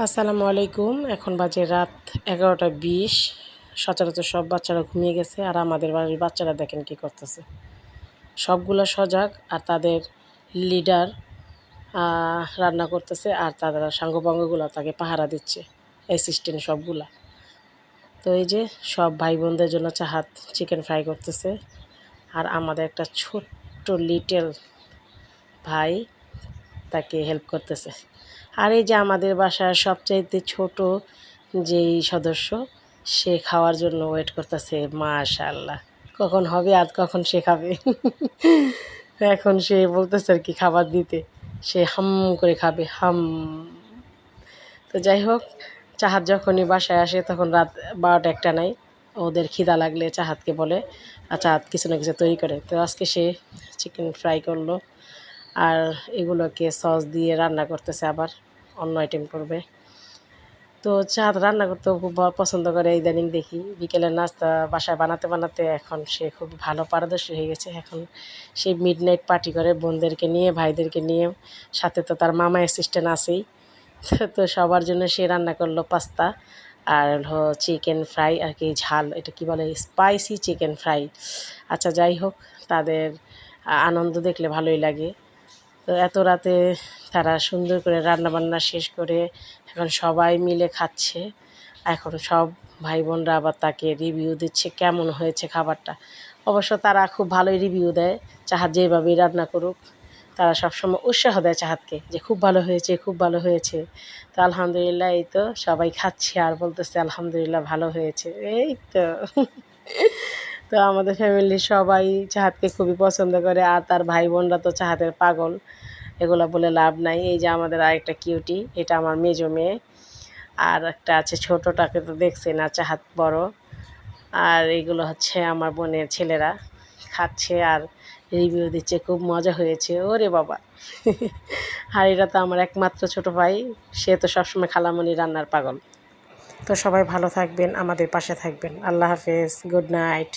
আসসালামু আলাইকুম। এখন বাজে রাত 11টা 20। সচরাচর সব বাচ্চারা ঘুমিয়ে গেছে আর আমাদের বাড়ির বাচ্চারা দেখেন কি করতেছে। সবগুলা সজাগ আর তাদের লিডার রান্না করতেছে আর তারা সাঙ্গপাঙ্গগুলো তাকে পাহারা দিচ্ছে, অ্যাসিস্ট্যান্ট সবগুলা। তো এই যে সব ভাই বোনদের জন্য চাহাত চিকেন ফ্রাই করতেছে আর আমাদের একটা ছোট্ট লিটল ভাই তাকে হেল্প করতেছে। আর এই যে আমাদের বাসার সবচাইতে ছোট যেই সদস্য, সে খাওয়ার জন্য ওয়েট করতেছে। মাশাআল্লাহ, কখন হবে আর কখন সে খাবে। এখন সে বলতেছে আর কি খাবার দিতে, সে হাম করে খাবে, হাম। তো যাই হোক, চাহাত যখনই বাসায় আসে তখন রাত 12টা 1টা নাই, ওদের খিদা লাগলে চাহাতকে বলে আর চাহাত কিছু না কিছু তৈরি করে। তো আজকে সে চিকেন ফ্রাই করলো আর এগুলোকে সস দিয়ে রান্না করতেছে, আবার অন্য আইটেম করবে। তো চাঁদ রান্না করতেও খুব পছন্দ করে, ইদানিং দেখি বিকেলের নাস্তা বাসায় বানাতে বানাতে এখন সে খুব ভালো পারদর্শী হয়ে গেছে। এখন সে মিডনাইট পার্টি করে বোনদেরকে নিয়ে, ভাইদেরকে নিয়ে, সাথে তো তার মামা অ্যাসিস্ট্যান্ট আছেই। তো সবার জন্য সে রান্না করলো পাস্তা আর হলো চিকেন ফ্রাই আর কি, ঝাল, এটা কি বলে, স্পাইসি চিকেন ফ্রাই। আচ্ছা যাই হোক, তাদের আনন্দ দেখলে ভালোই লাগে। তো এত রাতে তারা সুন্দর করে রান্নাবান্না শেষ করে এখন সবাই মিলে খাচ্ছে। এখন সব ভাই বোনরা আবার তাকে রিভিউ দিচ্ছে কেমন হয়েছে খাবারটা। অবশ্য তারা খুব ভালোই রিভিউ দেয়, চাহাত যেভাবেই রান্না করুক। তারা সবসময় উৎসাহ দেয় চাহাতকে যে খুব ভালো হয়েছে, খুব ভালো হয়েছে। তো আলহামদুলিল্লাহ, এই তো সবাই খাচ্ছে আর বলতেছে আলহামদুলিল্লাহ ভালো হয়েছে। এই তো। তো আমাদের ফ্যামিলির সবাই চাহাতকে খুবই পছন্দ করে আর তার ভাই বোনরা তো চাহাতের পাগল, এগুলো বলে লাভ নাই। এই যে আমাদের আরেকটা কিউটি, এটা আমার মেজো মেয়ে। আর একটা আছে ছোটোটাকে তো দেখছেন, আর চাহাত বড়। আর এগুলো হচ্ছে আমার বোনের ছেলেরা খাচ্ছে আর রিভিউ দিচ্ছে খুব মজা হয়েছে, ওরে বাবা। আর এটা তো আমার একমাত্র ছোটো ভাই, সে তো সবসময় খালামণি রান্নার পাগল। তো সবাই ভালো থাকবেন, আমাদের পাশে থাকবেন। আল্লাহ হাফেজ, গুড নাইট।